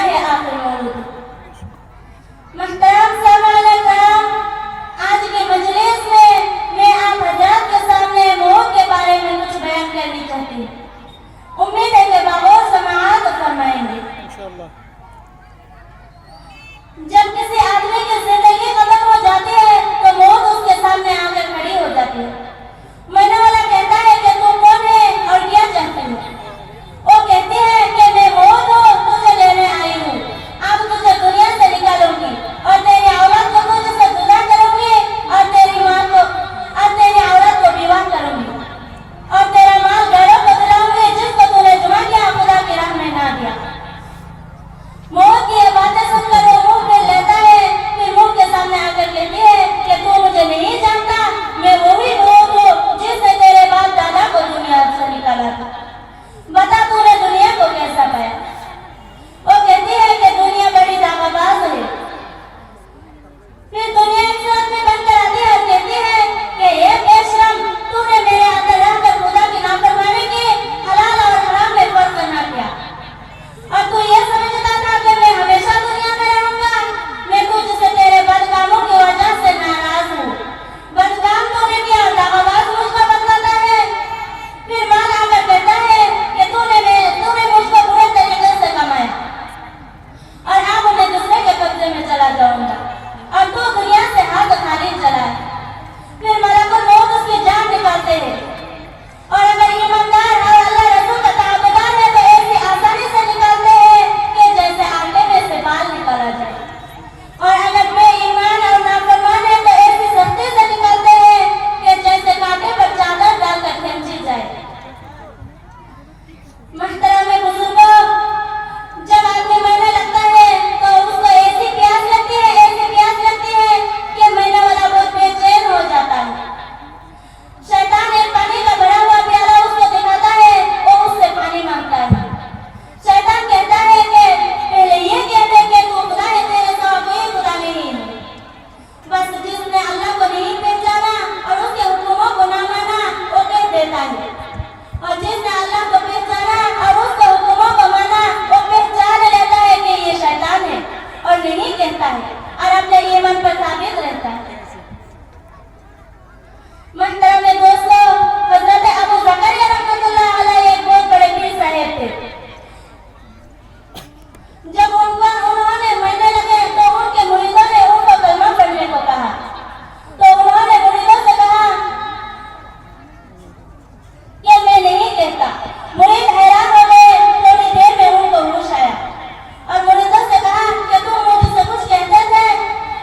है आखिर मौलूद। मुहतरम सामईन किराम, आज के मजलिस में मैं आप हजरात के सामने मौत के बारे में कुछ बयान करनी चाहती हूँ। उम्मीद है कि बागौर समाअत फरमाएंगे। जब किसी आदमी की जिंदगी खत्म हो जाती है तो मौत उसके सामने आकर खड़ी हो जाती है। मरने वाला कहता है कि तू कौन है और क्या चाहती है। वो कहती है कि मैं मौत हूँ, तुझे लेने आई हूँ। अब तुझे दुनिया से निकालूंगी और तेरी औलाद को तुझसे जुदा करूंगी और तेरी माँ को और तेरी औलाद को विवाह करूंगी और तेरा माल घरों को दिलाऊंगी जिसको तूने जुमा किया, खुदा की राह में ना दिया। मौत की ये बातें सुनकर वो मुंह फेर लेता है, फिर मुंह के सामने आकर कहती है कि तू मुझे नहीं जानता, मैं वही मौत हूँ जिसने तेरे बाप दादा को दुनिया से निकाला था। बता तूने दुनिया को कैसा पाया। वो कहती है कि दुनिया बड़ी दागाबाज है। फिर दुनिया एक सूरत में बनकर आती है और कहती है कि ये बेशरम, तूने मेरे अंदर रहकर खुदा की नाफरमानी की, हलाल और हराम में फर्क ना किया और तू ये समझता था कि मैं हमेशा दुनिया में रहूंगा। मैं तुझसे तेरे बदकामों की वजह से नाराज हूँ। बदकाम तूने किया, दागाबाज मुझको बतलाता है। फिर माल आकर कहता है कि तूने मुझको बुरे तरीके से कमाया और अब मैं दूसरे के कब्जे में चला जाऊंगा और तू दुनिया से हाथ खाली चला है। फिर मलकुल मौत उसकी जान निकालते हैं और अगर ईमानदार और अल्लाह रसूल का ताबेदार है तो ऐसी आसानी से निकालते हैं कि जैसे आटे में से बाल निकाला जाए, और अगर बेईमान और नाफरमान है तो ऐसी सख्ती से निकालते हैं कि जैसे कांटे पर चादर डालकर खींची जाए। मुहतरम बुजुर्गों, जब आदमी मरने लगता है तो उसको ऐसी प्यास लगती है कि मरने वाला बहुत बेचैन हो जाता है। शैतान एक पानी का भरा हुआ प्याला उसको दिखाता है, वो उससे पानी मांगता है। शैतान कहता है कि पहले ये कह दे कि तू खुदा है, तेरे सिवा कोई खुदा नहीं है। बस जिसने अल्लाह को नहीं पहचाना और उसके हुक्मों को ना माना वो कह देता है, और जिसने अल्लाह को पहचाना और उसके हुक्मों को माना वो पहचान लेता है कि ये शैतान है और नहीं कहता है और अपने ईमान पर साबित रहता है। मुहतरम दोस्तों, हजरत अबू ज़करिया रहमतुल्लाह अलैह एक बहुत बड़े पीर साहब थे। जब उन्होंने मरने लगे तो उनके मुरीदों ने उनको कलमा पढ़ने को कहा, तो उन्होंने मुरीदों से कहा कि मैं नहीं कहता। मुरीद हैरान हो गए। थोड़ी देर में उनको होश आया और मुरीदों से कहा कि तुम मुझसे कुछ कहते थे।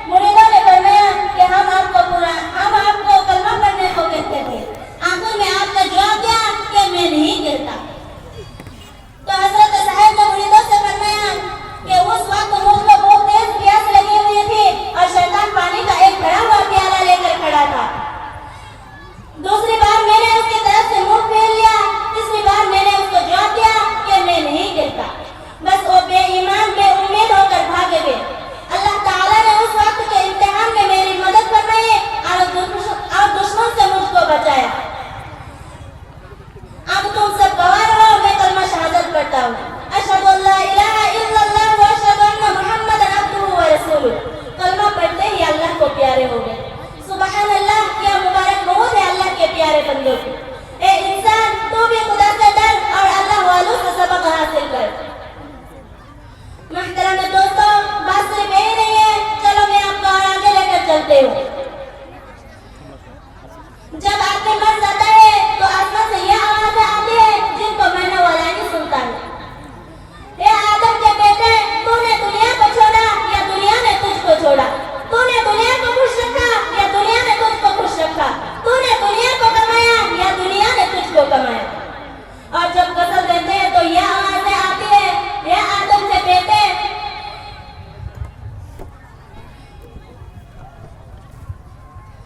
मुरीदों ने फरमाया कि हम आपको कलमा पढ़ने को कहते थे। आखिर में आपने जवाब दिया कि मैं नहीं कहता। तो हजरत साहब ने मुरीदों से फरमाया कि उस वक्त मुझको बहुत तेज प्यास लगी हुई थी और शैतान पानी का एक भरा हुआ प्याला लेकर खड़ा था। दूसरी बार मैंने उसकी तरफ से मुंह फेर लिया, तीसरी बार मैंने उसको जवाब दिया कि मैं नहीं कहता। बस वो बेईमान बेउम्मीद होकर भागे गए। अल्लाह ताला ने उस वक्त के इम्तिहान में मेरी मदद फरमाई और दुश्मन से मुझको बचाया। अब तुम सब गवाह रहो, मैं कलमा शहादत पढ़ता हूँ। अशहदु अल्ला इलाहा इल्लल्लाह व अशहदु अन्ना मुहम्मदन अब्दुहु व रसूलुहु। कलमा पढ़ते ही अल्लाह को प्यारे हो गए। सुभान अल्लाह, क्या मुबारक बहुत है अल्लाह के प्यारे बंदों को। ए इंसान, तू भी खुदा से डर और अल्लाह वालों से सबक हासिल कर। मुहतरम दोस्तों, बात सिर्फ यही नहीं है, चलो मैं आपको और आगे लेकर चलते हूँ। जब आदमी मर जाता है तो आसमान से यह आवाज़ें आती है जिनको मरने वाला नहीं सुनता है। ए आदम के बेटे, तूने दुनिया को छोड़ा या दुनिया ने तुझको छोड़ा? तूने दुनिया को खुश रखा या दुनिया ने तुझको खुश रखा? तूने दुनिया को कमाया या दुनिया ने तुझको कमाया? और जब कसम देते हैं तो यह आवाज़ें आती है, ये आदम के बेटे,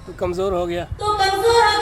तू कमजोर हो गया, तू कमजोर हो